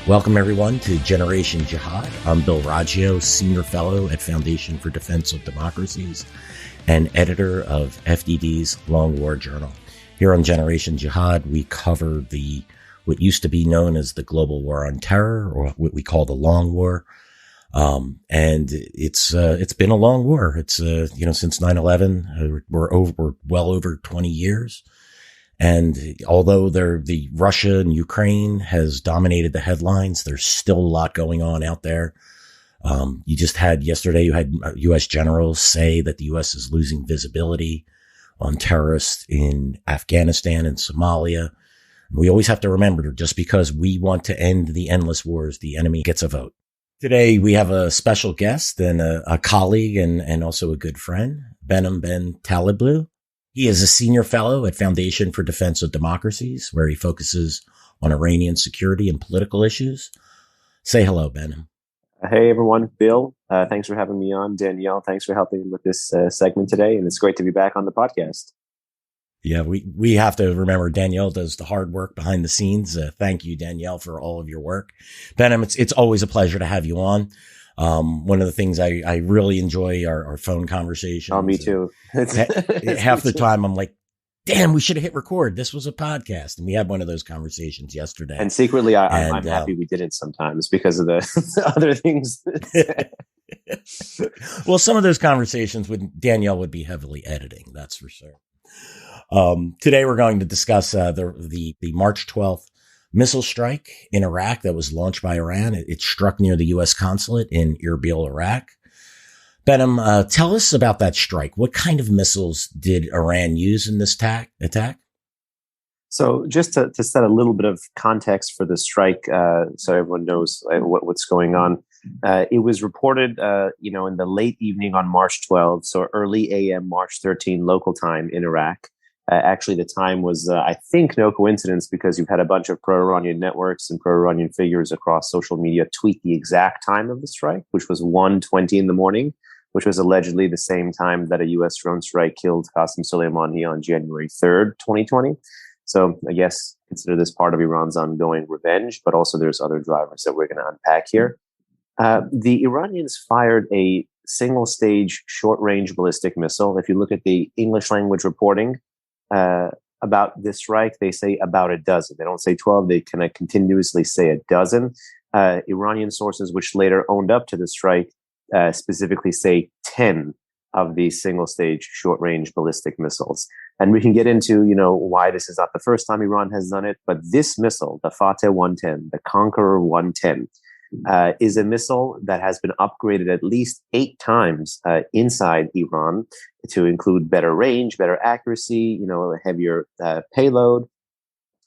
Welcome, everyone, to Generation Jihad. I'm Bill Raggio, Senior Fellow at Foundation for Defense of Democracies and editor of FDD's Long War Journal. Here on Generation Jihad, we cover what used to be known as the Global War on Terror, or what we call the Long War. And it's been a long war. It's, since 9/11, we're well over 20 years. And although the Russia and Ukraine has dominated the headlines, there's still a lot going on out there. Yesterday you had U.S. generals say that the U.S. is losing visibility on terrorists in Afghanistan and Somalia. We always have to remember, just because we want to end the endless wars, the enemy gets a vote. Today we have a special guest and a colleague and also a good friend, Behnam Ben Taleblu. He is a senior fellow at Foundation for Defense of Democracies, where he focuses on Iranian security and political issues. Say hello, Behnam. Hey, everyone. Bill, thanks for having me on. Danielle, thanks for helping with this segment today. And it's great to be back on the podcast. Yeah, we have to remember Danielle does the hard work behind the scenes. Thank you, Danielle, for all of your work. Behnam, it's always a pleasure to have you on. One of the things I really enjoy are phone conversations. Oh, me too. Half the time I'm like, damn, we should have hit record. This was a podcast. And we had one of those conversations yesterday. And secretly, I'm happy we didn't sometimes because of the other things. Well, some of those conversations Danielle would be heavily editing. That's for sure. Today we're going to discuss the March 12th missile strike in Iraq that was launched by Iran. It struck near the U.S. consulate in Erbil, Iraq. Behnam, tell us about that strike. What kind of missiles did Iran use in this attack? So just to set a little bit of context for the strike, so everyone knows what's going on. It was reported, in the late evening on March 12th, so early AM March 13 local time in Iraq. Actually, the time was, I think, no coincidence, because you've had a bunch of pro-Iranian networks and pro-Iranian figures across social media tweet the exact time of the strike, which was 1:20 in the morning, which was allegedly the same time that a U.S. drone strike killed Qasem Soleimani on January 3rd, 2020. So I guess consider this part of Iran's ongoing revenge, but also there's other drivers that we're going to unpack here. The Iranians fired a single-stage short-range ballistic missile. If you look at the English language reporting about this strike, they say about a dozen. They don't say 12. They kind of continuously say a dozen. Iranian sources, which later owned up to the strike, specifically say 10 of these single-stage short-range ballistic missiles. And we can get into, why this is not the first time Iran has done it. But this missile, the Fateh 110, the Conqueror 110, is a missile that has been upgraded at least 8 times inside Iran to include better range, better accuracy, a heavier payload,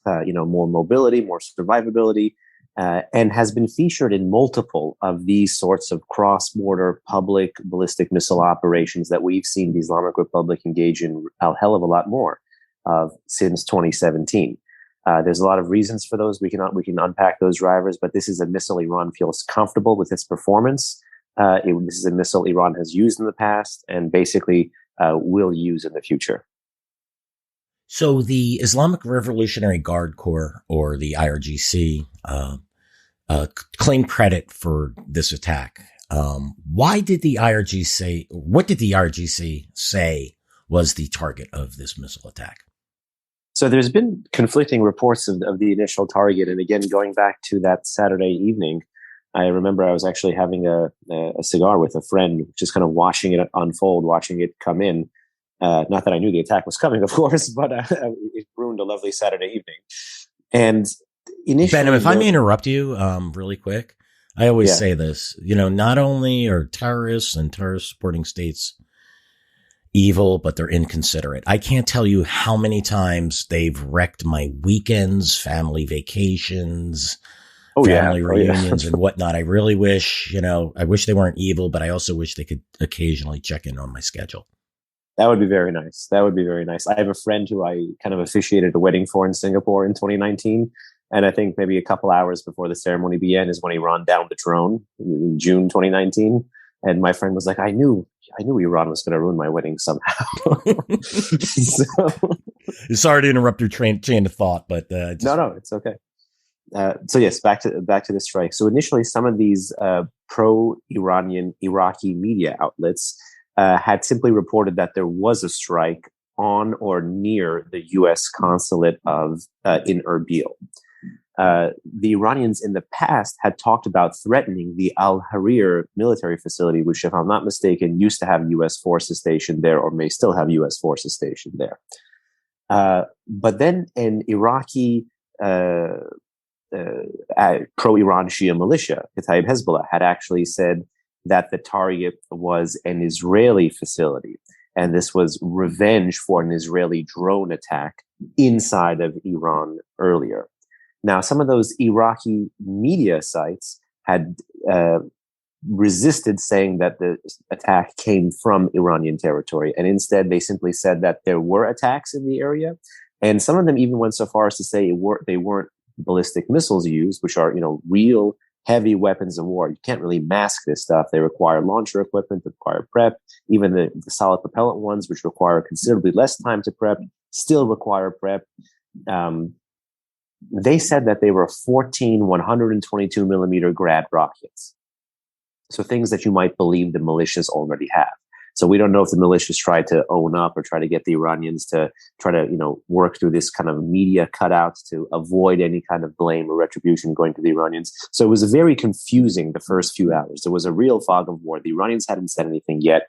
more mobility, more survivability, and has been featured in multiple of these sorts of cross-border public ballistic missile operations that we've seen the Islamic Republic engage in a hell of a lot more since 2017. There's a lot of reasons for those. We can unpack those drivers, but this is a missile Iran feels comfortable with its performance. This is a missile Iran has used in the past and basically will use in the future. So the Islamic Revolutionary Guard Corps, or the IRGC, claimed credit for this attack. What did the IRGC say was the target of this missile attack? So there's been conflicting reports of the initial target. And again, going back to that Saturday evening, I remember I was actually having a cigar with a friend, just kind of watching it unfold, watching it come in. Not that I knew the attack was coming, of course, but it ruined a lovely Saturday evening. And initially, Behnam, if I may interrupt you really quick, I always say this, not only are terrorists and terrorist supporting states evil, but they're inconsiderate. I can't tell you how many times they've wrecked my weekends, family vacations, family reunions and whatnot. I really wish, I wish they weren't evil, but I also wish they could occasionally check in on my schedule. That would be very nice. I have a friend who I kind of officiated a wedding for in Singapore in 2019. And I think maybe a couple hours before the ceremony began is when Iran downed the drone in June 2019. And my friend was like, I knew Iran was going to ruin my wedding somehow. Sorry to interrupt your chain of thought, but no, it's okay. So yes, back to the strike. So initially, some of these pro-Iranian Iraqi media outlets had simply reported that there was a strike on or near the U.S. consulate of in Erbil. The Iranians in the past had talked about threatening the Al Harir military facility, which, if I'm not mistaken, used to have U.S. forces stationed there, or may still have U.S. forces stationed there. But then an Iraqi pro-Iran Shia militia, Kataib Hezbollah, had actually said that the target was an Israeli facility. And this was revenge for an Israeli drone attack inside of Iran earlier. Now, some of those Iraqi media sites had resisted saying that the attack came from Iranian territory. And instead, they simply said that there were attacks in the area. And some of them even went so far as to say they weren't ballistic missiles used, which are, real heavy weapons of war. You can't really mask this stuff. They require launcher equipment, they require prep. Even the solid propellant ones, which require considerably less time to prep, still require prep. They said that they were 14 122 millimeter Grad rockets. So things that you might believe the militias already have. So we don't know if the militias tried to own up or try to get the Iranians to try to, work through this kind of media cutout to avoid any kind of blame or retribution going to the Iranians. So it was very confusing the first few hours. There was a real fog of war. The Iranians hadn't said anything yet.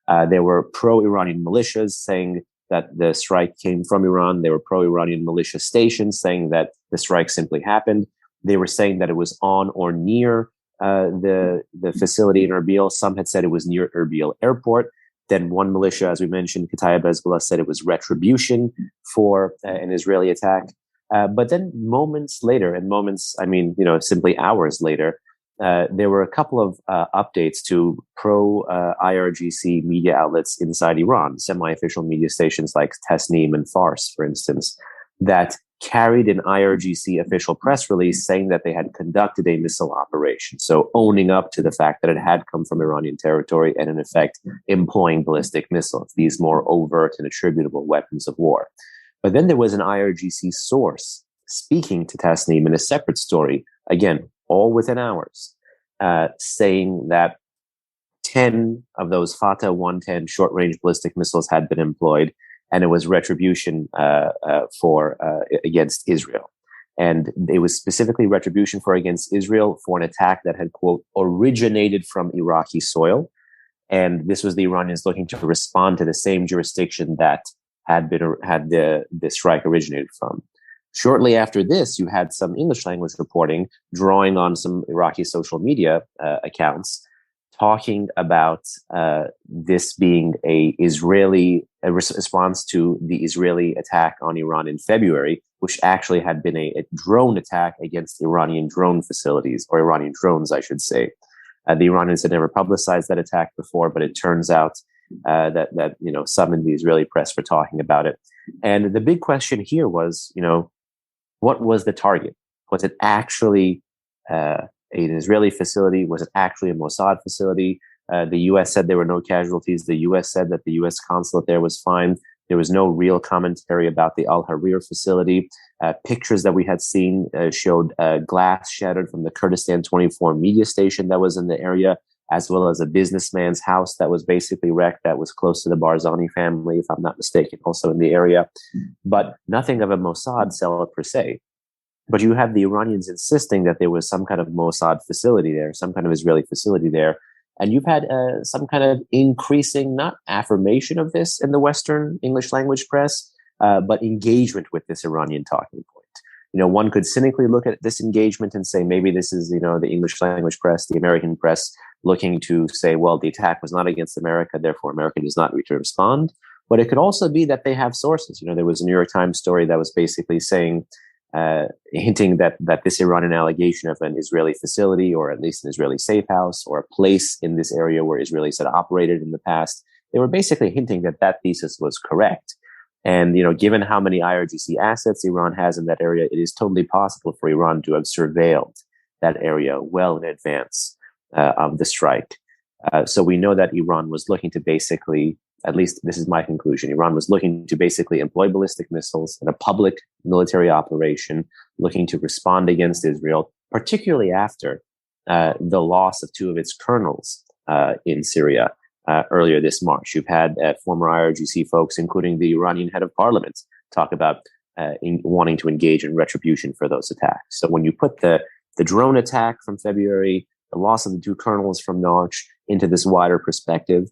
There were pro-Iranian militias saying that the strike came from Iran. There were pro-Iranian militia stations saying that the strike simply happened. They were saying that it was on or near the facility in Erbil. Some had said it was near Erbil airport. Then one militia, as we mentioned, Kataib Hezbollah, said it was retribution for an Israeli attack. But then moments later, simply hours later, there were a couple of updates to pro-IRGC media outlets inside Iran, semi-official media stations like Tasnim and Fars, for instance, that carried an IRGC official press release saying that they had conducted a missile operation. So owning up to the fact that it had come from Iranian territory and in effect employing ballistic missiles, these more overt and attributable weapons of war. But then there was an IRGC source speaking to Tasnim in a separate story, again, all within hours, saying that 10 of those Fatah 110 short-range ballistic missiles had been employed, and it was retribution against Israel. And it was specifically retribution against Israel for an attack that had, quote, originated from Iraqi soil. And this was the Iranians looking to respond to the same jurisdiction that had the strike originated from. Shortly after this, you had some English language reporting drawing on some Iraqi social media accounts talking about this being a response to the Israeli attack on Iran in February, which actually had been a drone attack against Iranian drone facilities, or Iranian drones, I should say. The Iranians had never publicized that attack before, but it turns out that some in the Israeli press were talking about it. And the big question here was, what was the target? Was it actually an Israeli facility? Was it actually a Mossad facility? The U.S. said there were no casualties. The U.S. said that the U.S. consulate there was fine. There was no real commentary about the Al Harir facility. Pictures that we had seen showed glass shattered from the Kurdistan 24 media station that was in the area, as well as a businessman's house that was basically wrecked that was close to the Barzani family, if I'm not mistaken, also in the area. But nothing of a Mossad cell per se. But you have the Iranians insisting that there was some kind of Mossad facility there, some kind of Israeli facility there. And you've had some kind of increasing, not affirmation of this in the Western English language press, but engagement with this Iranian talking point. One could cynically look at this engagement and say, maybe this is, the English language press, the American press, looking to say, well, the attack was not against America, therefore America does not need to respond. But it could also be that they have sources. There was a New York Times story that was basically saying, hinting that this Iranian allegation of an Israeli facility, or at least an Israeli safe house, or a place in this area where Israelis had operated in the past, they were basically hinting that thesis was correct. And, given how many IRGC assets Iran has in that area, it is totally possible for Iran to have surveilled that area well in advance of the strike. So we know that Iran was looking to basically at least this is my conclusion, Iran was looking to basically employ ballistic missiles in a public military operation, looking to respond against Israel, particularly after the loss of two of its colonels in Syria earlier this March. You've had former IRGC folks, including the Iranian head of parliament, talk about wanting to engage in retribution for those attacks. So when you put the drone attack from February, the loss of the two colonels from March into this wider perspective,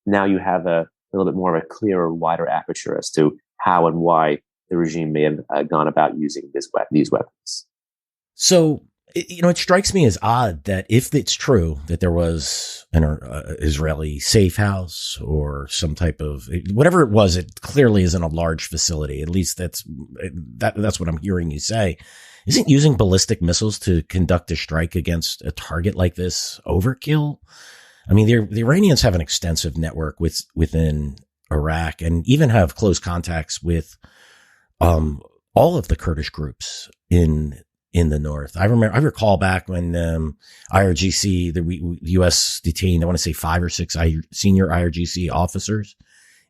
now you have a little bit more of a clearer, wider aperture as to how and why the regime may have gone about using these weapons. So, it strikes me as odd that if it's true that there was an Israeli safe house or some type of whatever it was, it clearly isn't a large facility. At least that's what I'm hearing you say. Isn't using ballistic missiles to conduct a strike against a target like this overkill? I mean, the Iranians have an extensive network within Iraq and even have close contacts with all of the Kurdish groups in the north. I recall back when IRGC, the U.S. detained, I want to say 5 or 6 senior IRGC officers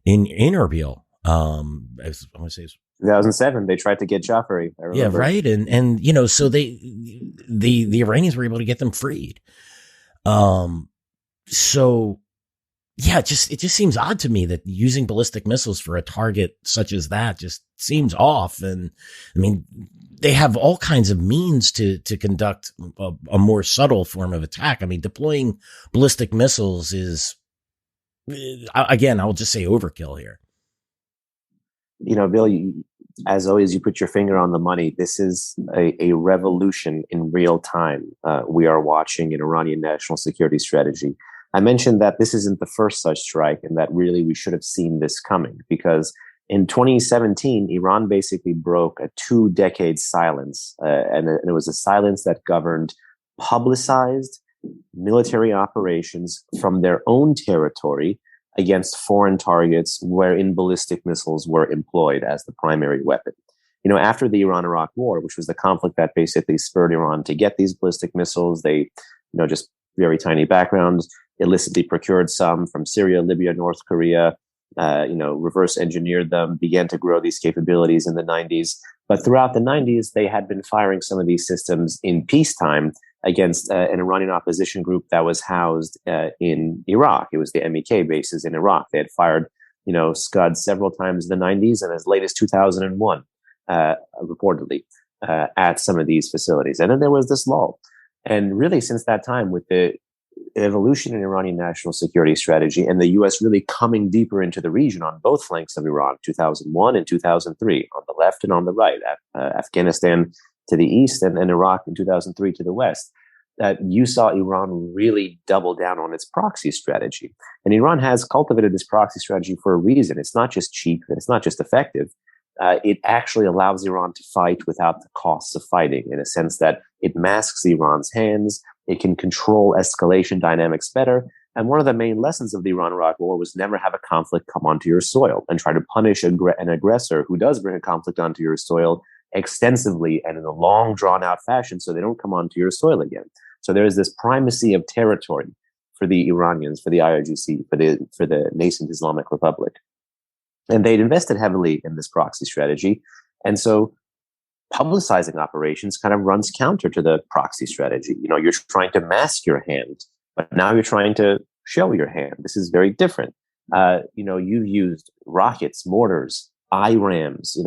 in Erbil. I want to say 2007, they tried to get Jafari. Yeah, right. And so the Iranians were able to get them freed. So yeah, it just seems odd to me that using ballistic missiles for a target such as that just seems off. And I mean, they have all kinds of means to conduct a more subtle form of attack. I mean, deploying ballistic missiles is, again, I'll just say overkill here. Bill, as always, you put your finger on the money. This is a revolution in real time. We are watching an Iranian national security strategy. I mentioned that this isn't the first such strike and that really we should have seen this coming, because in 2017, Iran basically broke a 2-decade silence. And it was a silence that governed publicized military operations from their own territory against foreign targets wherein ballistic missiles were employed as the primary weapon. After the Iran-Iraq War, which was the conflict that basically spurred Iran to get these ballistic missiles, they, just very tiny backgrounds, illicitly procured some from Syria, Libya, North Korea, reverse engineered them, began to grow these capabilities in the 90s. But throughout the 90s, they had been firing some of these systems in peacetime against an Iranian opposition group that was housed in Iraq. It was the MEK bases in Iraq. They had fired, Scuds several times in the 90s and as late as 2001, reportedly, at some of these facilities. And then there was this lull. And really, since that time, with the evolution in Iranian national security strategy and the U.S. really coming deeper into the region on both flanks of Iran, 2001 and 2003, on the left and on the right, Afghanistan to the east and Iraq in 2003 to the west, that you saw Iran really double down on its proxy strategy. And Iran has cultivated this proxy strategy for a reason. It's not just cheap and it's not just effective. It actually allows Iran to fight without the costs of fighting, in a sense that it masks Iran's hands. It can control escalation dynamics better. And one of the main lessons of the Iran-Iraq War was never have a conflict come onto your soil and try to punish an aggressor who does bring a conflict onto your soil extensively and in a long, drawn-out fashion so they don't come onto your soil again. So there is this primacy of territory for the Iranians, for the IRGC, for the nascent Islamic Republic. And they'd invested heavily in this proxy strategy. And so publicizing operations kind of runs counter to the proxy strategy. You're trying to mask your hand, but now you're trying to show your hand. This is very different. You've used rockets, mortars, IRAMs,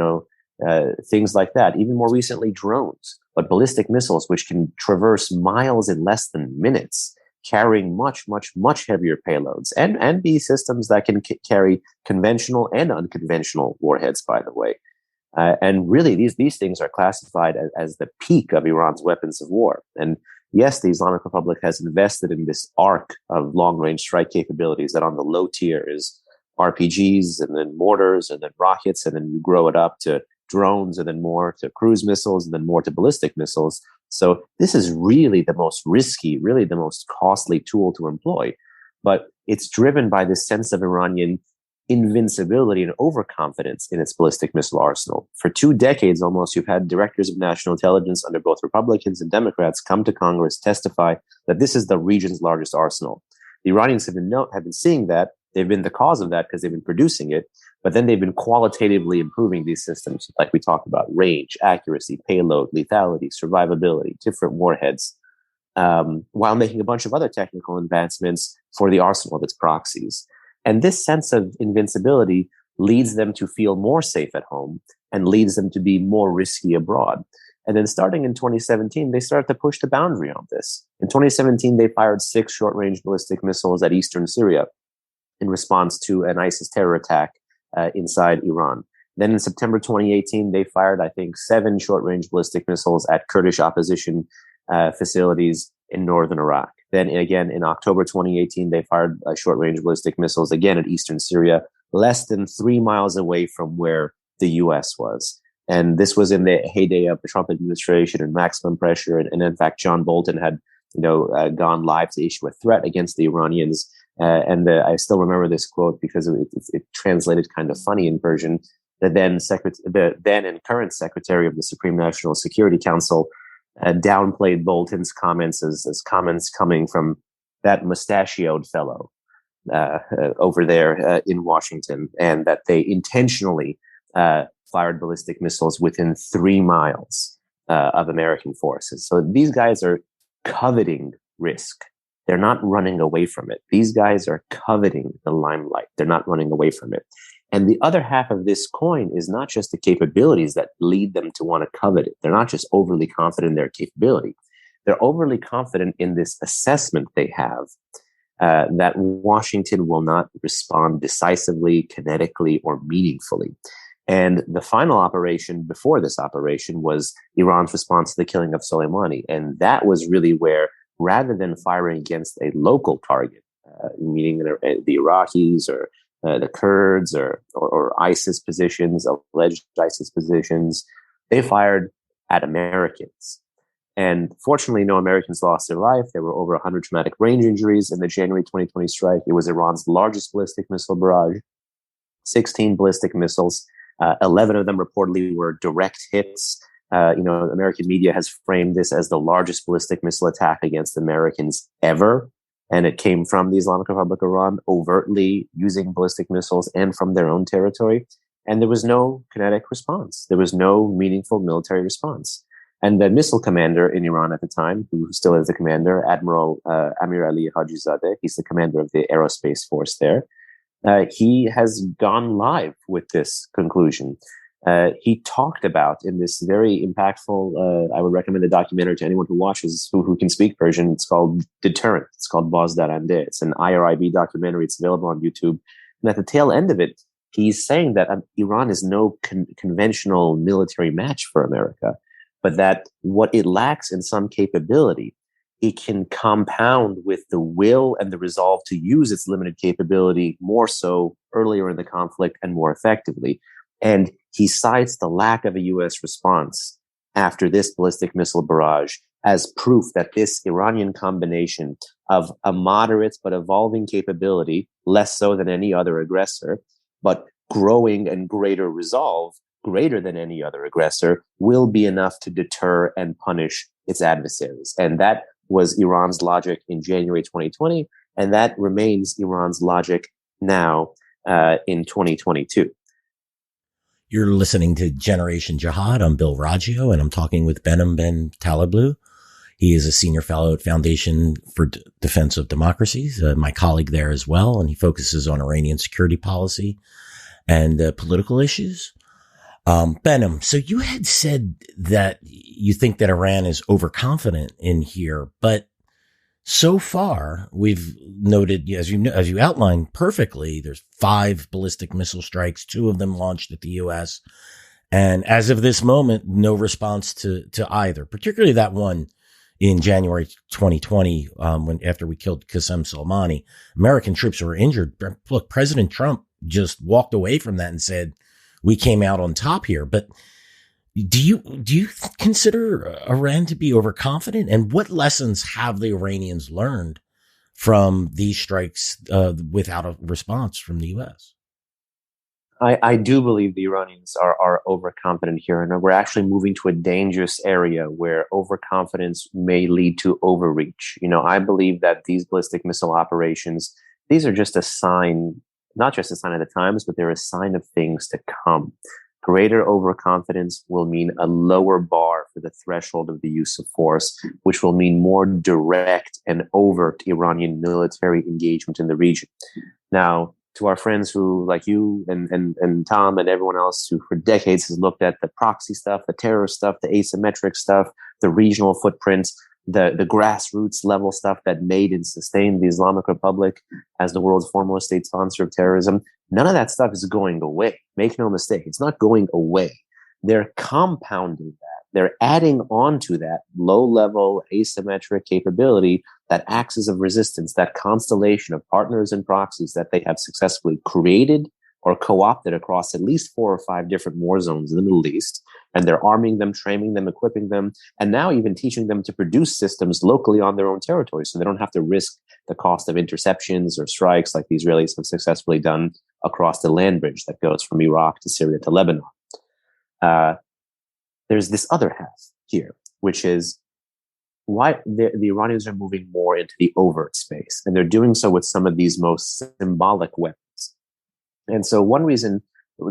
things like that. Even more recently, drones, but ballistic missiles, which can traverse miles in less than minutes, carrying much, much, much heavier payloads, and be systems that can carry conventional and unconventional warheads, by the way. And really, these things are classified as the peak of Iran's weapons of war. And yes, the Islamic Republic has invested in this arc of long-range strike capabilities that on the low tier is RPGs and then mortars and then rockets, and then you grow it up to drones and then more to cruise missiles and then more to ballistic missiles. So this is really the most risky, really the most costly tool to employ. But it's driven by this sense of Iranian invincibility and overconfidence in its ballistic missile arsenal. For 2 decades almost, you've had directors of national intelligence under both Republicans and Democrats come to Congress, testify that this is the region's largest arsenal. The Iranians have been seeing that. They've been the cause of that because they've been producing it, but then they've been qualitatively improving these systems, like we talked about: range, accuracy, payload, lethality, survivability, different warheads, while making a bunch of other technical advancements for the arsenal of its proxies. And this sense of invincibility leads them to feel more safe at home and leads them to be more risky abroad. And then starting in 2017, they started to push the boundary on this. In 2017, they fired 6 short-range ballistic missiles at eastern Syria in response to an ISIS terror attack inside Iran. Then in September 2018, they fired, I think, 7 short-range ballistic missiles at Kurdish opposition facilities in northern Iraq. Then again, in October 2018, they fired short-range ballistic missiles again at eastern Syria, less than 3 miles away from where the U.S. was. And this was in the heyday of the Trump administration and maximum pressure. And in fact, John Bolton had, gone live to issue a threat against the Iranians. I still remember this quote because it translated kind of funny in Persian. The then and current Secretary of the Supreme National Security Council downplayed Bolton's comments as comments coming from that mustachioed fellow over there in Washington, and that they intentionally fired ballistic missiles within 3 miles of American forces. So these guys are coveting risk. They're not running away from it. These guys are coveting the limelight. They're not running away from it. And the other half of this coin is not just the capabilities that lead them to want to covet it. They're not just overly confident in their capability. They're overly confident in this assessment they have that Washington will not respond decisively, kinetically, or meaningfully. And the final operation before this operation was Iran's response to the killing of Soleimani. And that was really where, rather than firing against a local target, meaning the Iraqis or the Kurds or ISIS positions, alleged ISIS positions, they fired at Americans. And fortunately, no Americans lost their life. There were over 100 traumatic range injuries in the January 2020 strike. It was Iran's largest ballistic missile barrage, 16 ballistic missiles. 11 of them reportedly were direct hits. American media has framed this as the largest ballistic missile attack against Americans ever. And it came from the Islamic Republic of Iran overtly using ballistic missiles and from their own territory. And there was no kinetic response. There was no meaningful military response. And the missile commander in Iran at the time, who still is the commander, Admiral Amir Ali Hajizadeh, he's the commander of the aerospace force there. He has gone live with this conclusion. He talked about in this very impactful, I would recommend the documentary to anyone who watches, who can speak Persian. It's called Deterrent. It's called Bazdarande. It's an IRIB documentary. It's available on YouTube. And at the tail end of it, he's saying that Iran is no conventional military match for America, but that what it lacks in some capability, it can compound with the will and the resolve to use its limited capability more so earlier in the conflict and more effectively. And he cites the lack of a U.S. response after this ballistic missile barrage as proof that this Iranian combination of a moderate but evolving capability, less so than any other aggressor, but growing and greater resolve, greater than any other aggressor, will be enough to deter and punish its adversaries. And that was Iran's logic in January 2020, and that remains Iran's logic now in 2022. You're listening to Generation Jihad. I'm Bill Raggio, and I'm talking with Behnam Ben Taleblu. He is a senior fellow at Foundation for Defense of Democracies, my colleague there as well, and he focuses on Iranian security policy and political issues. Behnam, so you had said that you think that Iran is overconfident in here, but so far we've noted, as you outlined perfectly, there's 5 ballistic missile strikes, 2 of them launched at the U.S. And as of this moment, no response to either, particularly that one in January 2020, after we killed Qasem Soleimani. American troops were injured. Look, President Trump just walked away from that and said, we came out on top here. But do you consider Iran to be overconfident? And what lessons have the Iranians learned from these strikes without a response from the U.S.? I do believe the Iranians are overconfident here, and we're actually moving to a dangerous area where overconfidence may lead to overreach. I believe that these ballistic missile operations, these are just a sign not just a sign of the times, but they're a sign of things to come. Greater overconfidence will mean a lower bar for the threshold of the use of force, which will mean more direct and overt Iranian military engagement in the region. Now, to our friends who, like you and Tom and everyone else who for decades has looked at the proxy stuff, the terror stuff, the asymmetric stuff, the regional footprints, the grassroots level stuff that made and sustained the Islamic Republic as the world's foremost state sponsor of terrorism, none of that stuff is going away. Make no mistake, it's not going away. They're compounding that. They're adding on to that low-level asymmetric capability, that axis of resistance, that constellation of partners and proxies that they have successfully created or co-opted across at least 4 or 5 different war zones in the Middle East. And they're arming them, training them, equipping them, and now even teaching them to produce systems locally on their own territory so they don't have to risk the cost of interceptions or strikes like the Israelis have successfully done across the land bridge that goes from Iraq to Syria to Lebanon. There's this other half here, which is why the Iranians are moving more into the overt space, and they're doing so with some of these most symbolic weapons. And so one reason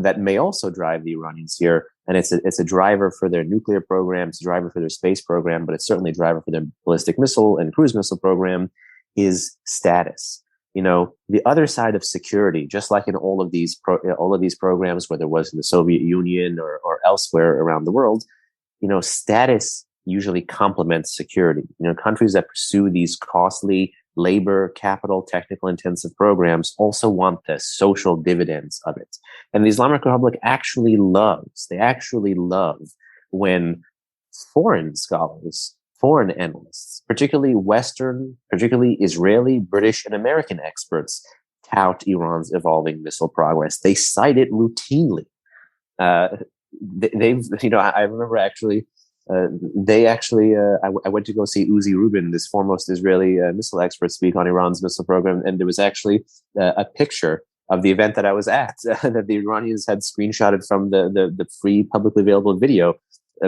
that may also drive the Iranians here, and it's a driver for their nuclear program, it's a driver for their space program, but it's certainly a driver for their ballistic missile and cruise missile program, is status. You know, the other side of security, just like in all of these programs, whether it was in the Soviet Union or elsewhere around the world, you know, status usually complements security. You know, countries that pursue these costly labor, capital, technical intensive programs also want the social dividends of it. And the Islamic Republic actually love when foreign scholars, foreign analysts, particularly Western, particularly Israeli, British, and American experts tout Iran's evolving missile progress. They cite it routinely. They've, you know, I remember actually, I went to go see Uzi Rubin, this foremost Israeli missile expert, speak on Iran's missile program, and there was actually a picture of the event that I was at that the Iranians had screenshotted from the free publicly available video,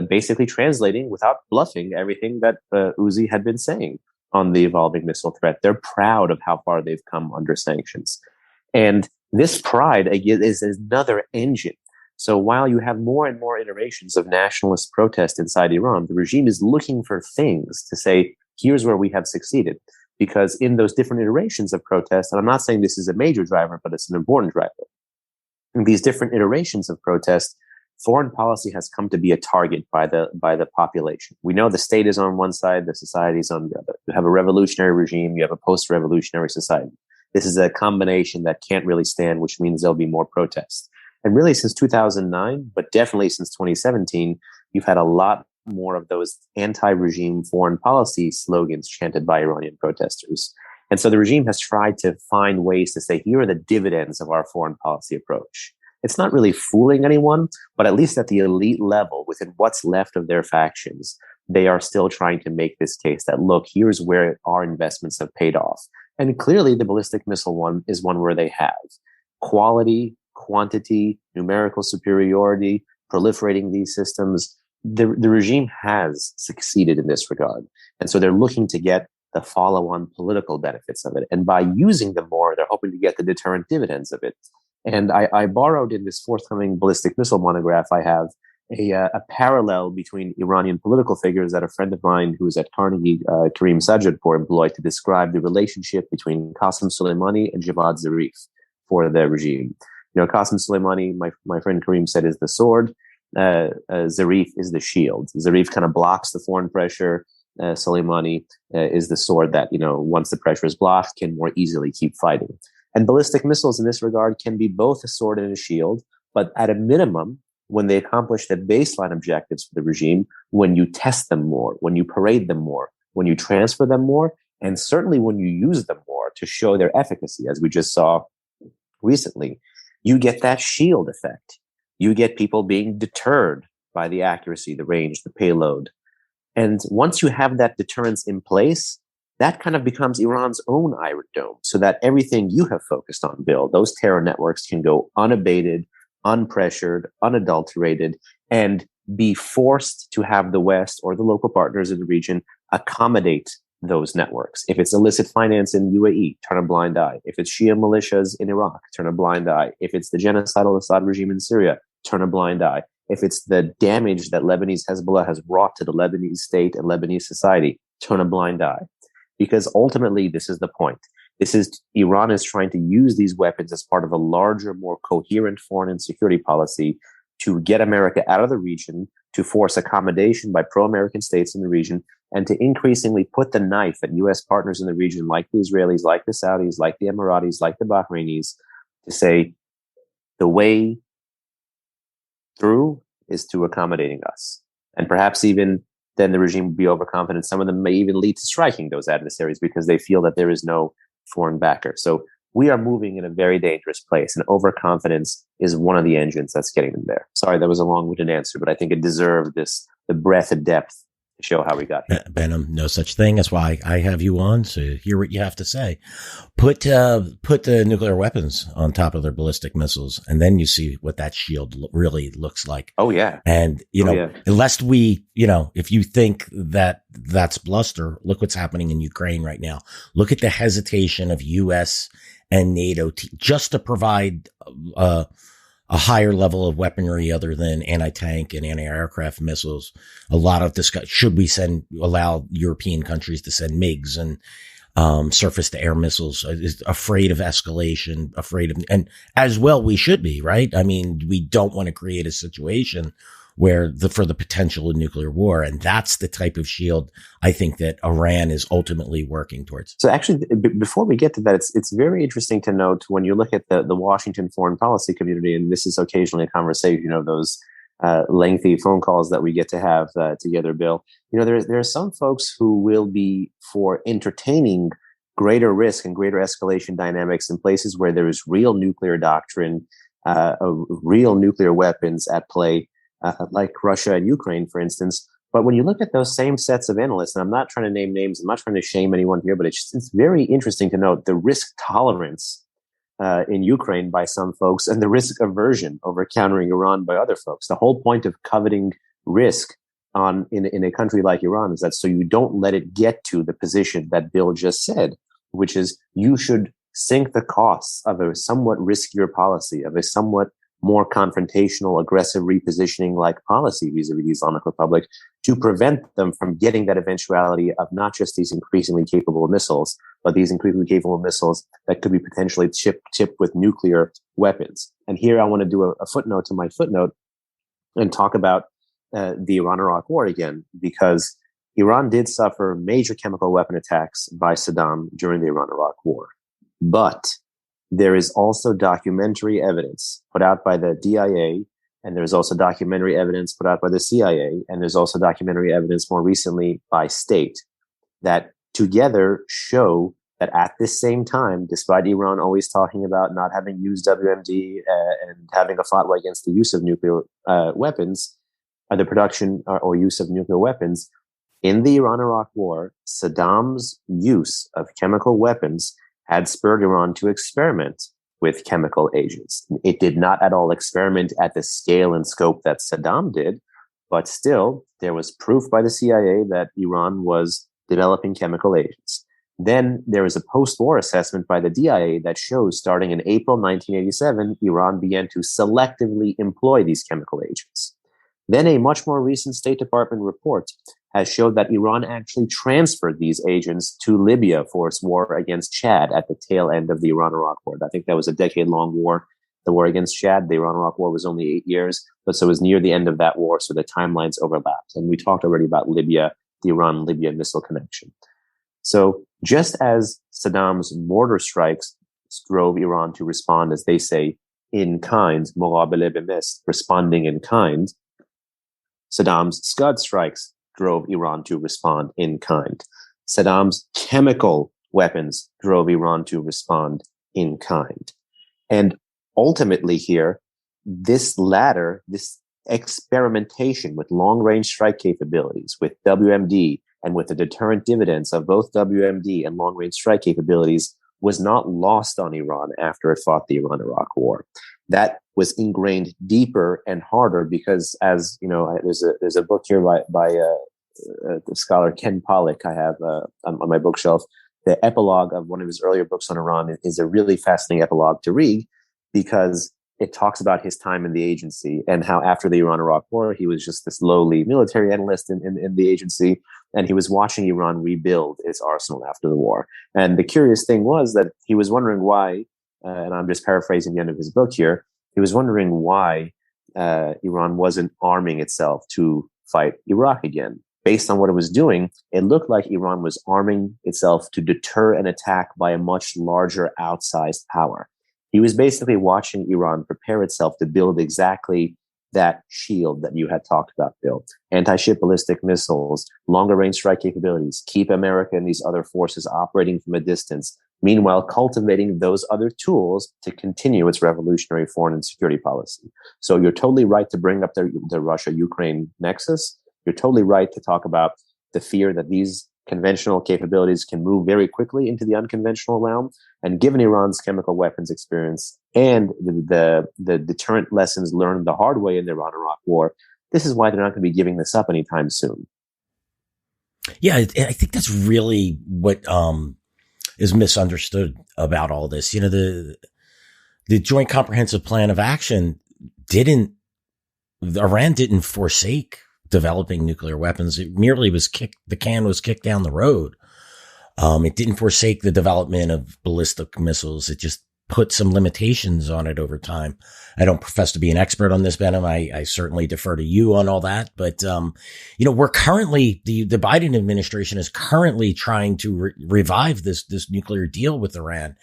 basically translating without bluffing everything that Uzi had been saying on the evolving missile threat. They're proud of how far they've come under sanctions. And this pride, again, is another engine. So while you have more and more iterations of nationalist protest inside Iran, the regime is looking for things to say, here's where we have succeeded. Because in those different iterations of protest, and I'm not saying this is a major driver, but it's an important driver. In these different iterations of protest, foreign policy has come to be a target by the population. We know the state is on one side, the society is on the other. You have a revolutionary regime, you have a post-revolutionary society. This is a combination that can't really stand, which means there'll be more protests. And really since 2009, but definitely since 2017, you've had a lot more of those anti-regime foreign policy slogans chanted by Iranian protesters. And so the regime has tried to find ways to say, here are the dividends of our foreign policy approach. It's not really fooling anyone, but at least at the elite level, within what's left of their factions, they are still trying to make this case that, look, here's where our investments have paid off. And clearly the ballistic missile one is one where they have quality, quantity, numerical superiority, proliferating these systems. The regime has succeeded in this regard. And so they're looking to get the follow-on political benefits of it. And by using them more, they're hoping to get the deterrent dividends of it. And I borrowed in this forthcoming ballistic missile monograph, I have a parallel between Iranian political figures that a friend of mine who was at Carnegie, Karim Sajadpour, employed to describe the relationship between Qasem Soleimani and Javad Zarif for the regime. You know, Qasem Soleimani, my friend Karim said, is the sword. Zarif is the shield. Zarif kind of blocks the foreign pressure. Soleimani is the sword that, you know, once the pressure is blocked, can more easily keep fighting. And ballistic missiles in this regard can be both a sword and a shield, but at a minimum, when they accomplish the baseline objectives for the regime, when you test them more, when you parade them more, when you transfer them more, and certainly when you use them more to show their efficacy, as we just saw recently, you get that shield effect. You get people being deterred by the accuracy, the range, the payload. And once you have that deterrence in place, that kind of becomes Iran's own Iron Dome, so that everything you have focused on, Bill, those terror networks can go unabated, unpressured, unadulterated, and be forced to have the West or the local partners in the region accommodate those networks. If it's illicit finance in UAE, turn a blind eye. If it's Shia militias in Iraq, turn a blind eye. If it's the genocidal Assad regime in Syria, turn a blind eye. If it's the damage that Lebanese Hezbollah has brought to the Lebanese state and Lebanese society, turn a blind eye. Because ultimately, this is the point. Iran is trying to use these weapons as part of a larger, more coherent foreign and security policy to get America out of the region, to force accommodation by pro-American states in the region, and to increasingly put the knife at U.S. partners in the region, like the Israelis, like the Saudis, like the Emiratis, like the Bahrainis, to say the way through is to accommodating us. And perhaps even then the regime will be overconfident. Some of them may even lead to striking those adversaries because they feel that there is no foreign backer. So we are moving in a very dangerous place, and overconfidence is one of the engines that's getting them there. Sorry, that was a long-winded answer, but I think it deserved the breadth and depth to show how we got here. Benham, no such thing. That's why I have you on, to hear what you have to say. Put the nuclear weapons on top of their ballistic missiles, and then you see what that shield really looks like. Oh, yeah. And, lest we, if you think that that's bluster, look what's happening in Ukraine right now. Look at the hesitation of U.S. and NATO just to provide a higher level of weaponry other than anti-tank and anti-aircraft missiles. A lot of discussion, should we allow European countries to send MiGs and surface-to-air missiles, is afraid of escalation, and as well we should be, right? I mean, we don't want to create a situation where for the potential of nuclear war. And that's the type of shield I think that Iran is ultimately working towards. So actually, before we get to that, it's very interesting to note when you look at the Washington foreign policy community, and this is occasionally a conversation, those lengthy phone calls that we get to have together, Bill. There are some folks who will be for entertaining greater risk and greater escalation dynamics in places where there is real nuclear doctrine, real nuclear weapons at play, like Russia and Ukraine, for instance. But when you look at those same sets of analysts, and I'm not trying to name names, I'm not trying to shame anyone here, but it's very interesting to note the risk tolerance in Ukraine by some folks and the risk aversion over countering Iran by other folks. The whole point of coveting risk in a country like Iran is that so you don't let it get to the position that Bill just said, which is you should sink the costs of a somewhat riskier policy, of a somewhat more confrontational, aggressive repositioning like policy vis-a-vis the Islamic Republic to prevent them from getting that eventuality of not just these increasingly capable missiles, but these increasingly capable missiles that could be potentially tipped with nuclear weapons. And here I want to do a footnote to my footnote and talk about the Iran-Iraq war again, because Iran did suffer major chemical weapon attacks by Saddam during the Iran-Iraq war. But there is also documentary evidence put out by the DIA, and there's also documentary evidence put out by the CIA, and there's also documentary evidence more recently by state that together show that at this same time, despite Iran always talking about not having used WMD and having a fatwa against the use of nuclear weapons, the production or use of nuclear weapons, in the Iran-Iraq war, Saddam's use of chemical weapons had spurred Iran to experiment with chemical agents. It did not at all experiment at the scale and scope that Saddam did, but still there was proof by the CIA that Iran was developing chemical agents. Then there is a post-war assessment by the DIA that shows starting in April 1987, Iran began to selectively employ these chemical agents. Then a much more recent State Department report has showed that Iran actually transferred these agents to Libya for its war against Chad at the tail end of the Iran-Iraq war. I think that was a decade-long war, the war against Chad. The Iran-Iraq war was only 8 years, but so it was near the end of that war, so the timelines overlapped. And we talked already about Libya, the Iran-Libya missile connection. So just as Saddam's mortar strikes drove Iran to respond, as they say, in kind, مقابله بمثل, responding in kind, Saddam's Scud strikes drove Iran to respond in kind. Saddam's chemical weapons drove Iran to respond in kind. And ultimately here, this experimentation with long-range strike capabilities, with WMD, and with the deterrent dividends of both WMD and long-range strike capabilities was not lost on Iran after it fought the Iran-Iraq war. That was ingrained deeper and harder because, as you know, there's a book here by the scholar Ken Pollack I have on my bookshelf. The epilogue of one of his earlier books on Iran is a really fascinating epilogue to read because it talks about his time in the agency and how after the Iran-Iraq War, he was just this lowly military analyst in the agency, and he was watching Iran rebuild its arsenal after the war. And the curious thing was that he was wondering why, and I'm just paraphrasing the end of his book here, he was wondering why Iran wasn't arming itself to fight Iraq again. Based on what it was doing, it looked like Iran was arming itself to deter an attack by a much larger outsized power. He was basically watching Iran prepare itself to build exactly that shield that you had talked about, Bill. Anti-ship ballistic missiles, longer range strike capabilities, keep America and these other forces operating from a distance, meanwhile cultivating those other tools to continue its revolutionary foreign and security policy. So you're totally right to bring up the Russia-Ukraine nexus. You're totally right to talk about the fear that these conventional capabilities can move very quickly into the unconventional realm. And given Iran's chemical weapons experience and the deterrent lessons learned the hard way in the Iran-Iraq War, this is why they're not going to be giving this up anytime soon. Yeah, I think that's really what is misunderstood about all this. You know, the Joint Comprehensive Plan of Action Iran didn't forsake developing nuclear weapons. It merely the can was kicked down the road. It didn't forsake the development of ballistic missiles. It just put some limitations on it over time. I don't profess to be an expert on this, Benham. I certainly defer to you on all that. But, we're currently, the Biden administration is currently trying to revive this nuclear deal with Iran.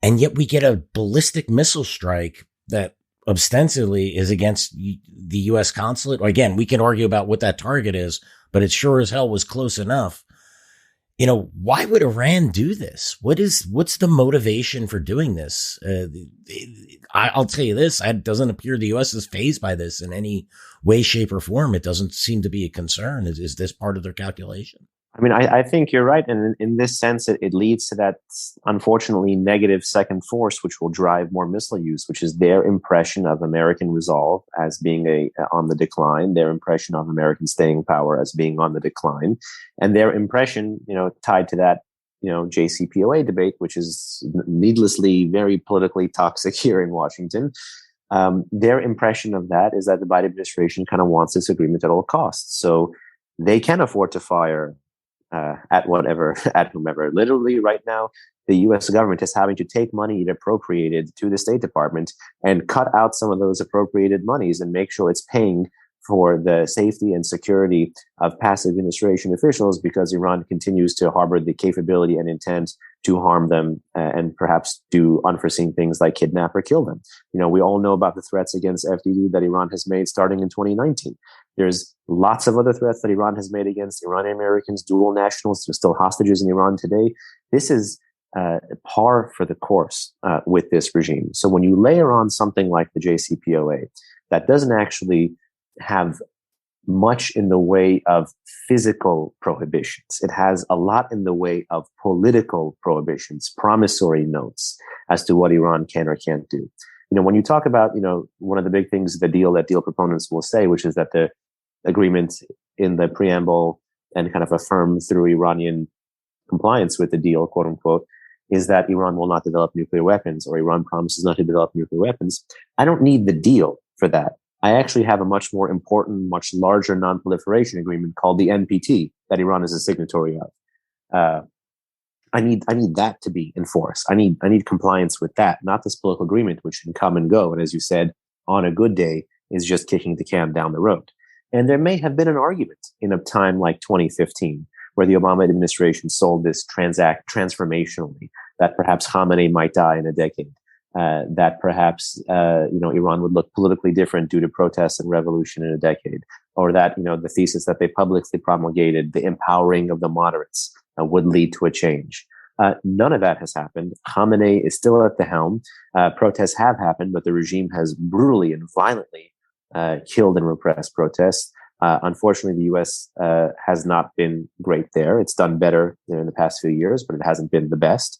And yet we get a ballistic missile strike that ostensibly is against the U.S. consulate. Again, we can argue about what that target is, but it sure as hell was close enough. You know, why would Iran do this? What's the motivation for doing this? I'll tell you this, it doesn't appear the U.S. is fazed by this in any way, shape, or form. It doesn't seem to be a concern. Is this part of their calculation? I mean, I think you're right. And in this sense, it leads to that, unfortunately, negative second force, which will drive more missile use, which is their impression of American resolve as being on the decline, their impression of American staying power as being on the decline, and their impression, tied to that, JCPOA debate, which is needlessly very politically toxic here in Washington. Their impression of that is that the Biden administration kind of wants this agreement at all costs. So they can afford to fire at whomever. Literally right now, the U.S. government is having to take money it appropriated to the State Department and cut out some of those appropriated monies and make sure it's paying for the safety and security of past administration officials, because Iran continues to harbor the capability and intent to harm them and perhaps do unforeseen things like kidnap or kill them. We all know about the threats against FDD that Iran has made starting in 2019. There's lots of other threats that Iran has made against Iranian Americans, dual nationals. There's still hostages in Iran today. This is par for the course with this regime. So when you layer on something like the JCPOA that doesn't actually have much in the way of physical prohibitions, it has a lot in the way of political prohibitions, promissory notes as to what Iran can or can't do. When you talk about, one of the big things, the deal proponents will say, which is that the agreement in the preamble and kind of affirmed through Iranian compliance with the deal, quote unquote, is that Iran will not develop nuclear weapons, or Iran promises not to develop nuclear weapons. I don't need the deal for that. I actually have a much more important, much larger non-proliferation agreement called the NPT that Iran is a signatory of. I need that to be enforced. I need compliance with that, not this political agreement, which can come and go. And as you said, on a good day, is just kicking the can down the road. And there may have been an argument in a time like 2015, where the Obama administration sold this transformationally, that perhaps Khamenei might die in a decade, that perhaps Iran would look politically different due to protests and revolution in a decade, or that the thesis that they publicly promulgated, the empowering of the moderates, would lead to a change. None of that has happened. Khamenei is still at the helm. Protests have happened, but the regime has brutally and violently killed and repressed protests. Unfortunately, the U.S. Has not been great there. It's done better in the past few years, but it hasn't been the best.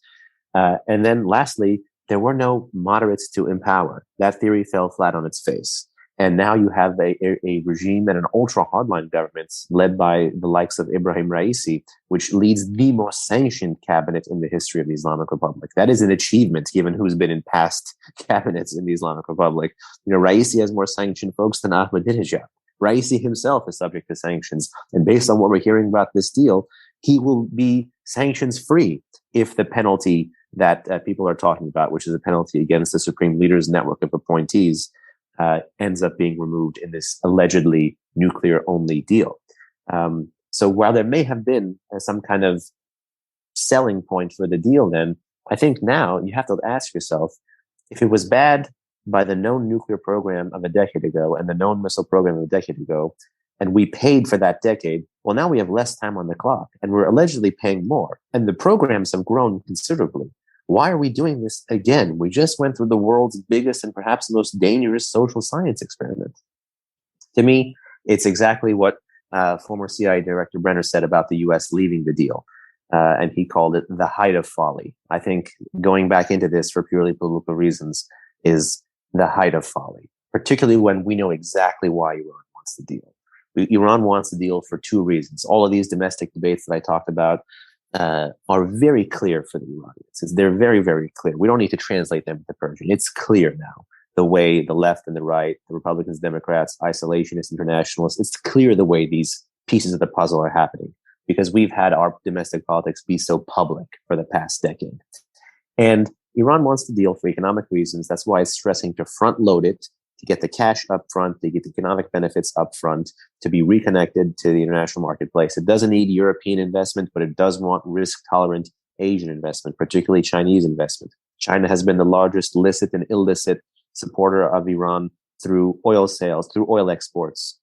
And then lastly, there were no moderates to empower. That theory fell flat on its face. And now you have a regime and an ultra hardline government led by the likes of Ibrahim Raisi, which leads the most sanctioned cabinet in the history of the Islamic Republic. That is an achievement, given who's been in past cabinets in the Islamic Republic. Raisi has more sanctioned folks than Ahmadinejad. Raisi himself is subject to sanctions. And based on what we're hearing about this deal, he will be sanctions free if the penalty that people are talking about, which is a penalty against the Supreme Leader's network of appointees, ends up being removed in this allegedly nuclear-only deal. So while there may have been some kind of selling point for the deal then, I think now you have to ask yourself, if it was bad by the known nuclear program of a decade ago and the known missile program of a decade ago, and we paid for that decade, well, now we have less time on the clock, and we're allegedly paying more, and the programs have grown considerably. Why are we doing this again? We just went through the world's biggest and perhaps most dangerous social science experiment. To me, it's exactly what former CIA Director Brenner said about the U.S. leaving the deal. And he called it the height of folly. I think going back into this for purely political reasons is the height of folly, particularly when we know exactly why Iran wants the deal. Iran wants the deal for two reasons. All of these domestic debates that I talked about are very clear for the Iranians. They're very, very clear. We don't need to translate them into Persian. It's clear now, the way the left and the right, the Republicans, Democrats, isolationists, internationalists, it's clear the way these pieces of the puzzle are happening, because we've had our domestic politics be so public for the past decade. And Iran wants the deal for economic reasons. That's why it's stressing to front load it, to get the cash up front, to get the economic benefits up front, to be reconnected to the international marketplace. It doesn't need European investment, but it does want risk-tolerant Asian investment, particularly Chinese investment. China has been the largest licit and illicit supporter of Iran through oil sales, through oil imports,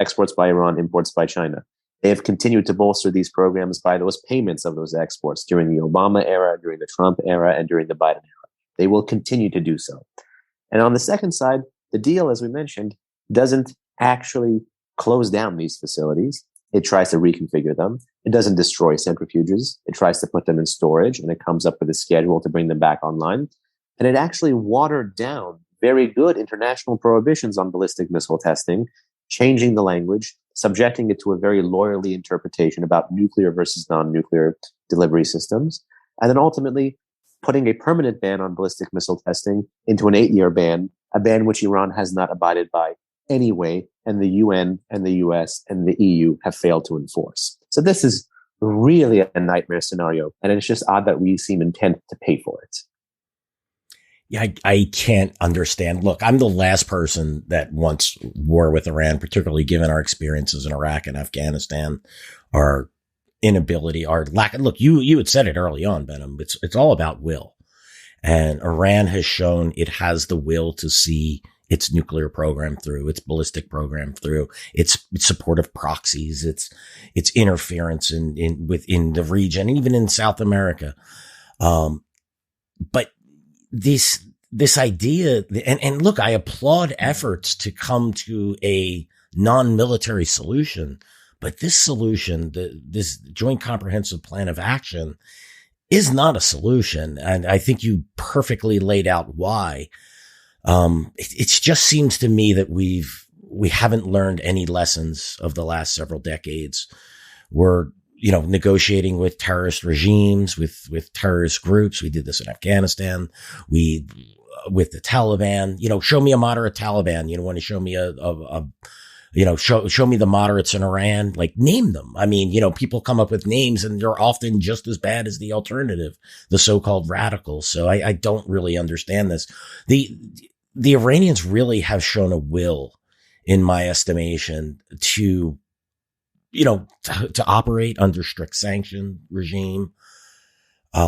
exports by Iran, imports by China. They have continued to bolster these programs by those payments of those exports during the Obama era, during the Trump era, and during the Biden era. They will continue to do so. And on the second side, the deal, as we mentioned, doesn't actually close down these facilities. It tries to reconfigure them. It doesn't destroy centrifuges. It tries to put them in storage, and it comes up with a schedule to bring them back online. And it actually watered down very good international prohibitions on ballistic missile testing, changing the language, subjecting it to a very lawyerly interpretation about nuclear versus non-nuclear delivery systems, and then ultimately putting a permanent ban on ballistic missile testing into an 8-year ban, a ban which Iran has not abided by anyway, and the UN and the US and the EU have failed to enforce. So this is really a nightmare scenario, and it's just odd that we seem intent to pay for it. Yeah, I can't understand. Look, I'm the last person that wants war with Iran, particularly given our experiences in Iraq and Afghanistan, our inability, our lack. Look, you had said it early on, Benham. It's all about will, and Iran has shown it has the will to see its nuclear program through, its ballistic program through, its support of proxies, its interference within the region, even in South America. But this idea, and look, I applaud efforts to come to a non-military solution, but this solution, this joint comprehensive plan of action, is not a solution. And I think you perfectly laid out why. It just seems to me that we haven't learned any lessons of the last several decades. We're negotiating with terrorist regimes, with terrorist groups. We did this in Afghanistan. With the Taliban, show me a moderate Taliban. You want to show me show me the moderates in Iran, like name them. I mean, people come up with names and they're often just as bad as the alternative, the so-called radicals. So I don't really understand this. The Iranians really have shown a will, in my estimation, to operate under strict sanction regime.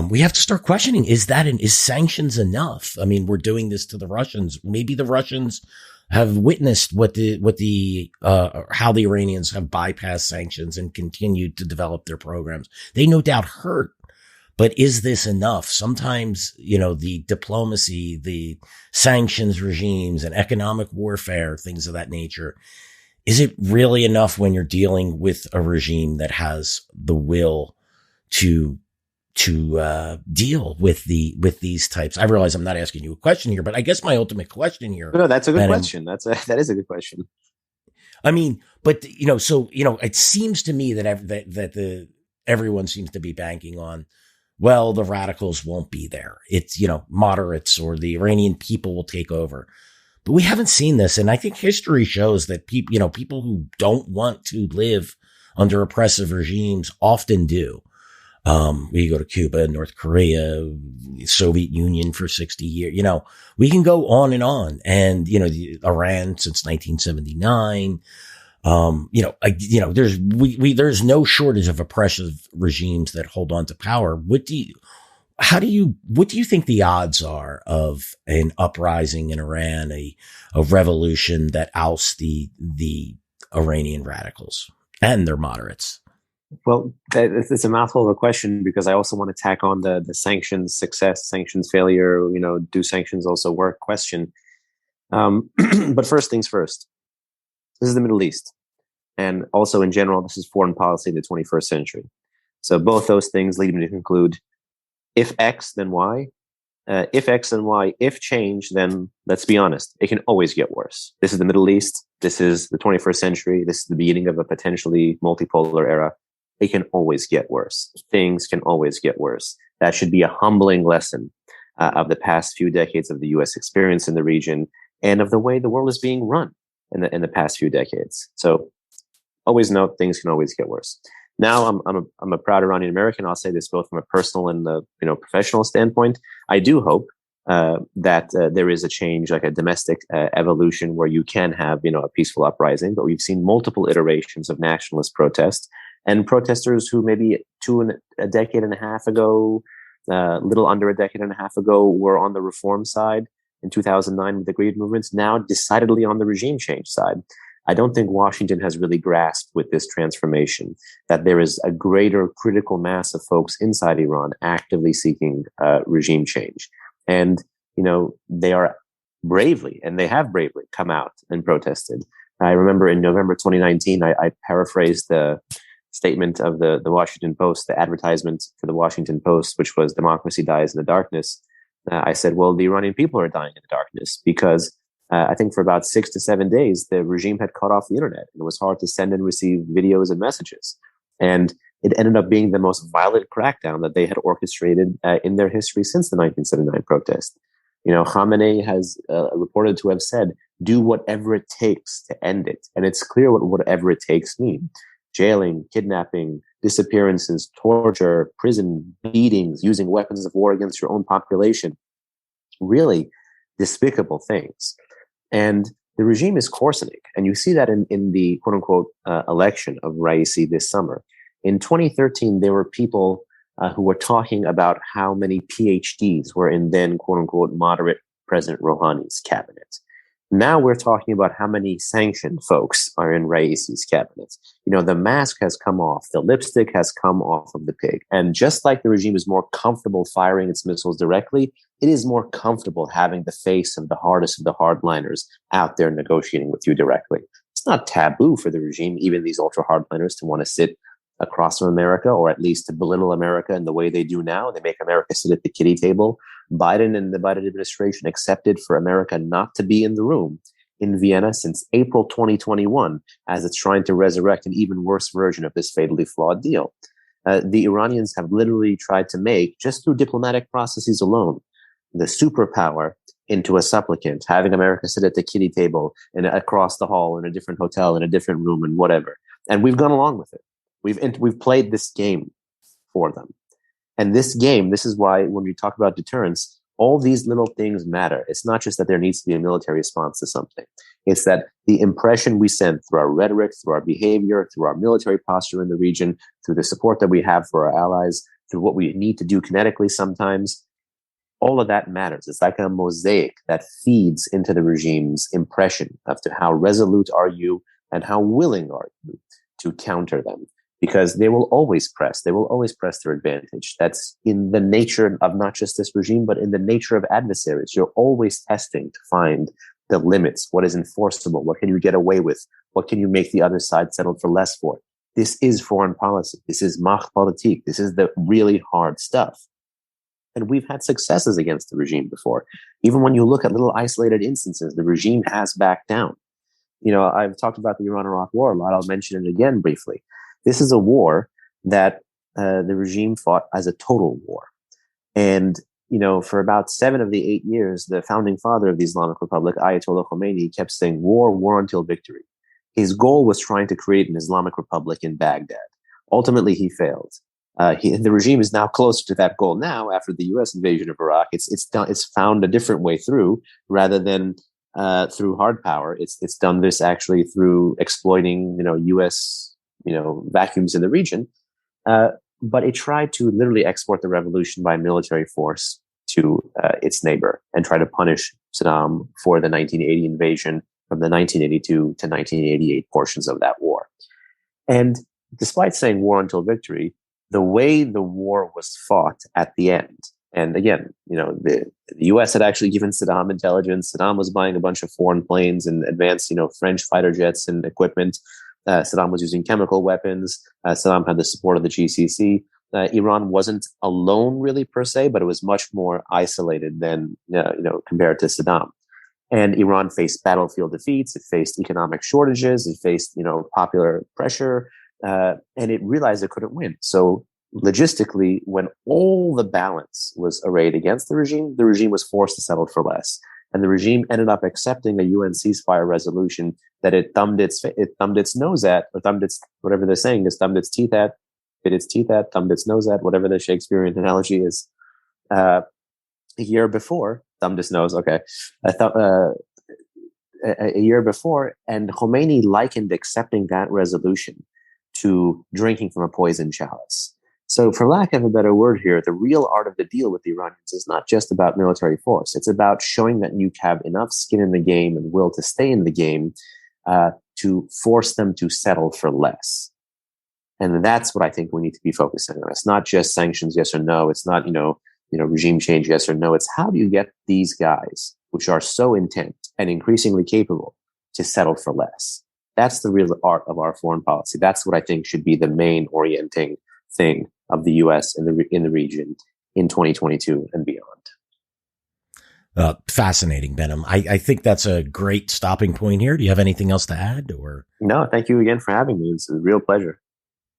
We have to start questioning, is sanctions enough? I mean, we're doing this to the Russians. Maybe the Russians have witnessed how the Iranians have bypassed sanctions and continued to develop their programs. They no doubt hurt, but is this enough? Sometimes, the diplomacy, the sanctions regimes and economic warfare, things of that nature, is it really enough when you're dealing with a regime that has the will to deal with these types. I realize I'm not asking you a question here, but I guess my ultimate question here. No, that's a good question. That is a good question. I mean, but so it seems to me that everyone seems to be banking on, well, the radicals won't be there. It's moderates or the Iranian people will take over. But we haven't seen this, and I think history shows that people who don't want to live under oppressive regimes often do. We go to Cuba, North Korea, Soviet Union for 60 years. We can go on, and Iran since 1979. There's no shortage of oppressive regimes that hold on to power. What do you think the odds are of an uprising in Iran, a revolution that ousts the Iranian radicals and their moderates? Well, it's a mouthful of a question, because I also want to tack on the sanctions success, sanctions failure, do sanctions also work question. But first things first, this is the Middle East. And also in general, this is foreign policy in the 21st century. So both those things lead me to conclude, if X, then Y. If X and Y, if change, then let's be honest, it can always get worse. This is the Middle East. This is the 21st century. This is the beginning of a potentially multipolar era. It can always get worse. Things can always get worse. That should be a humbling lesson of the past few decades of the U.S. experience in the region and of the way the world is being run in the past few decades. So always note, things can always get worse. Now, I'm a proud Iranian American. I'll say this both from a personal and professional standpoint. I do hope that there is a change, like a domestic evolution, where you can have a peaceful uprising. But we've seen multiple iterations of nationalist protest. And protesters who maybe a decade and a half ago, little under a decade and a half ago, were on the reform side in 2009 with the Green movements, now decidedly on the regime change side. I don't think Washington has really grasped with this transformation that there is a greater critical mass of folks inside Iran actively seeking regime change. And, they are they have bravely come out and protested. I remember in November 2019, I paraphrased the statement of the Washington Post, the advertisement for the Washington Post, which was "Democracy dies in the darkness." I said, well, the Iranian people are dying in the darkness, because I think for about 6 to 7 days, the regime had cut off the internet. It was hard to send and receive videos and messages. And it ended up being the most violent crackdown that they had orchestrated in their history since the 1979 protest. Khamenei has reported to have said, do whatever it takes to end it. And it's clear what whatever it takes mean. Jailing, kidnapping, disappearances, torture, prison, beatings, using weapons of war against your own population. Really despicable things. And the regime is coarsening. And you see that in the quote unquote election of Raisi this summer. In 2013, there were people who were talking about how many PhDs were in then quote unquote moderate President Rouhani's cabinet. Now we're talking about how many sanctioned folks are in Raisi's cabinet. The mask has come off. The lipstick has come off of the pig. And just like the regime is more comfortable firing its missiles directly, it is more comfortable having the face of the hardest of the hardliners out there negotiating with you directly. It's not taboo for the regime, even these ultra hardliners, to want to sit across from America, or at least to belittle America in the way they do now. They make America sit at the kiddie table. Biden and the Biden administration accepted for America not to be in the room in Vienna since April 2021, as it's trying to resurrect an even worse version of this fatally flawed deal. The Iranians have literally tried to make, just through diplomatic processes alone, the superpower into a supplicant, having America sit at the kiddie table and across the hall in a different hotel, in a different room, and whatever. And we've gone along with it. We've played this game for them. And this game, this is why when we talk about deterrence, all these little things matter. It's not just that there needs to be a military response to something. It's that the impression we send through our rhetoric, through our behavior, through our military posture in the region, through the support that we have for our allies, through what we need to do kinetically sometimes, all of that matters. It's like a mosaic that feeds into the regime's impression of to how resolute are you and how willing are you to counter them. Because they will always press their advantage. That's in the nature of not just this regime, but in the nature of adversaries. You're always testing to find the limits. What is enforceable? What can you get away with? What can you make the other side settle for less for? This is foreign policy. This is Machtpolitik. This is the really hard stuff. And we've had successes against the regime before. Even when you look at little isolated instances, the regime has backed down. I've talked about the Iran-Iraq war a lot. I'll mention it again briefly. This is a war that the regime fought as a total war. And, for about 7 of the 8 years, the founding father of the Islamic Republic, Ayatollah Khomeini, kept saying war until victory. His goal was trying to create an Islamic Republic in Baghdad. Ultimately, he failed. The regime is now closer to that goal now after the U.S. invasion of Iraq. It's found a different way through rather than through hard power. It's done this actually through exploiting U.S. vacuums in the region. But it tried to literally export the revolution by military force to its neighbor and try to punish Saddam for the 1980 invasion from the 1982 to 1988 portions of that war. And despite saying war until victory, the way the war was fought at the end, and again, the U.S. had actually given Saddam intelligence. Saddam was buying a bunch of foreign planes and advanced, French fighter jets and equipment. Saddam was using chemical weapons. Saddam had the support of the GCC. Iran wasn't alone really per se, but it was much more isolated than, compared to Saddam. And Iran faced battlefield defeats. It faced economic shortages. It faced, popular pressure. And it realized it couldn't win. So logistically, when all the balance was arrayed against the regime was forced to settle for less. And the regime ended up accepting a UN ceasefire resolution that it thumbed its nose at, or thumbed its, whatever they're saying, is thumbed its teeth at, bit its teeth at, thumbed its nose at, whatever the Shakespearean analogy is. A year before, thumbed its nose, okay. A year before, and Khomeini likened accepting that resolution to drinking from a poisoned chalice. So for lack of a better word here, the real art of the deal with the Iranians is not just about military force. It's about showing that you have enough skin in the game and will to stay in the game to force them to settle for less. And that's what I think we need to be focusing on. It's not just sanctions, yes or no. It's not, regime change, yes or no. It's how do you get these guys, which are so intent and increasingly capable, to settle for less? That's the real art of our foreign policy. That's what I think should be the main orienting thing of the U.S. in the region in 2022 and beyond. Fascinating, Benham. I think that's a great stopping point here. Do you have anything else to add? Or no? Thank you again for having me. It's a real pleasure.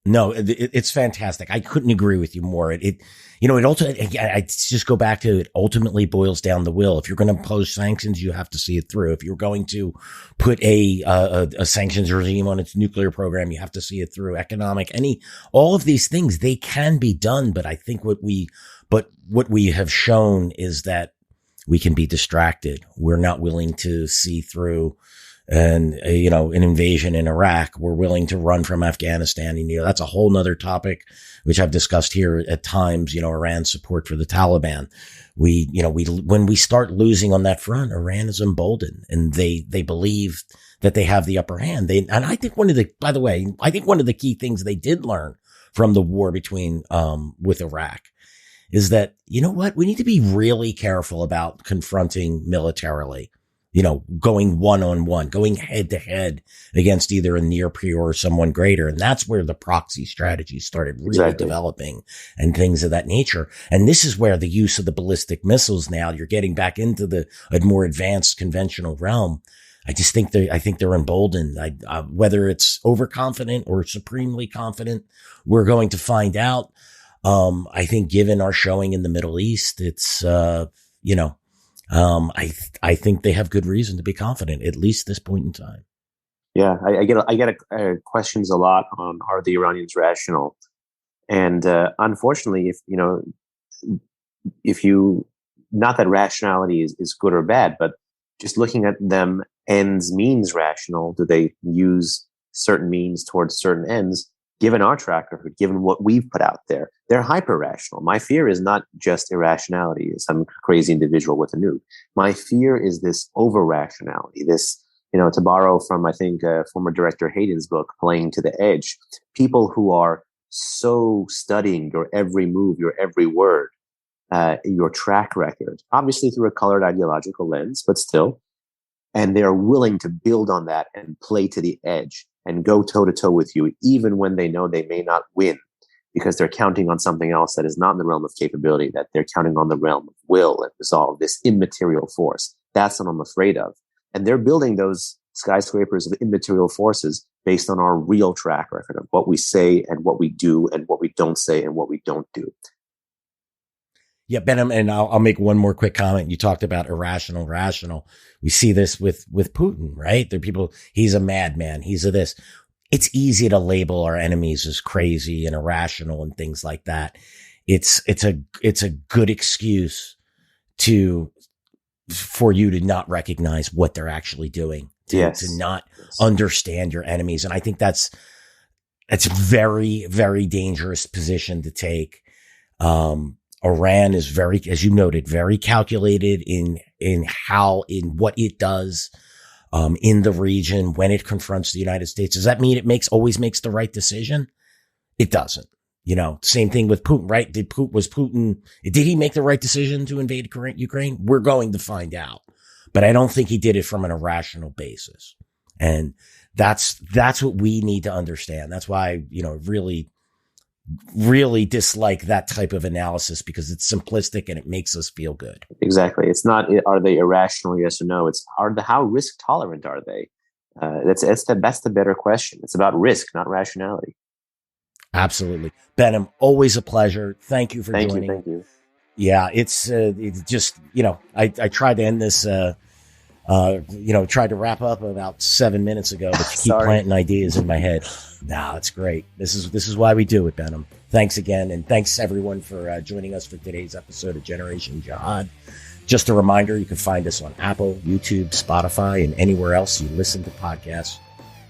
No, it's fantastic. I couldn't agree with you more. It ultimately, I just go back to it ultimately boils down the will. If you're going to impose sanctions, you have to see it through. If you're going to put a sanctions regime on its nuclear program, you have to see it through. All of these things, they can be done. But I think what we have shown is that we can be distracted. We're not willing to see through. And, an invasion in Iraq, we're willing to run from Afghanistan. And, that's a whole nother topic, which I've discussed here at times, Iran's support for the Taliban. When we start losing on that front, Iran is emboldened and they believe that they have the upper hand. And I think one of the key things they did learn from the war with Iraq is that, we need to be really careful about confronting militarily. Going one-on-one, going head-to-head against either a near peer or someone greater. And that's where the proxy strategy started really developing and things of that nature. And this is where the use of the ballistic missiles now, you're getting back into a more advanced conventional realm. I think they're emboldened. Whether it's overconfident or supremely confident, we're going to find out. I think given our showing in the Middle East, it's, I think they have good reason to be confident, at least this point in time. Yeah, I get questions a lot on are the Iranians rational, and unfortunately, if you not that rationality is good or bad, but just looking at them ends means rational. Do they use certain means towards certain ends? Given our track record, given what we've put out there, they're hyper rational. My fear is not just irrationality, some crazy individual with a nuke. My fear is this over rationality, this, to borrow from, I think, former director Hayden's book, Playing to the Edge, people who are so studying your every move, your every word, your track record, obviously through a colored ideological lens, but still, and they're willing to build on that and play to the edge and go toe to toe with you, even when they know they may not win, because they're counting on something else that is not in the realm of capability, that they're counting on the realm of will and resolve, this immaterial force. That's what I'm afraid of. And they're building those skyscrapers of immaterial forces based on our real track record of what we say and what we do and what we don't say and what we don't do. Yeah, Benham, and I'll make one more quick comment. You talked about irrational, rational. We see this with Putin, right? There are people, he's a madman. He's a this. It's easy to label our enemies as crazy and irrational and things like that. It's a good excuse for you to not recognize what they're actually doing, to not understand your enemies. And I think that's very, very dangerous position to take. Iran is very, as you noted, very calculated in what it does, in the region when it confronts the United States. Does that mean it always makes the right decision? It doesn't. Same thing with Putin, right? Did he make the right decision to invade Ukraine? We're going to find out, but I don't think he did it from an irrational basis. And that's what we need to understand. That's why, really, really dislike that type of analysis, because it's simplistic and it makes us feel good. Exactly. It's not, are they irrational? Yes or no. It's, how risk tolerant are they? That's the better question. It's about risk, not rationality. Absolutely. Benham, always a pleasure. Thank you for joining. Thank you. Yeah, it's just, I tried to end this, tried to wrap up about 7 minutes ago, but you keep planting ideas in my head. No, it's great. This is why we do it, Benham. Thanks again. And thanks everyone for joining us for today's episode of Generation Jihad. Just a reminder, you can find us on Apple, YouTube, Spotify, and anywhere else you listen to podcasts.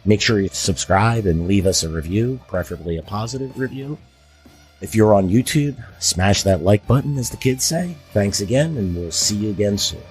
Make sure you subscribe and leave us a review, preferably a positive review. If you're on YouTube, smash that like button, as the kids say. Thanks again, and we'll see you again soon.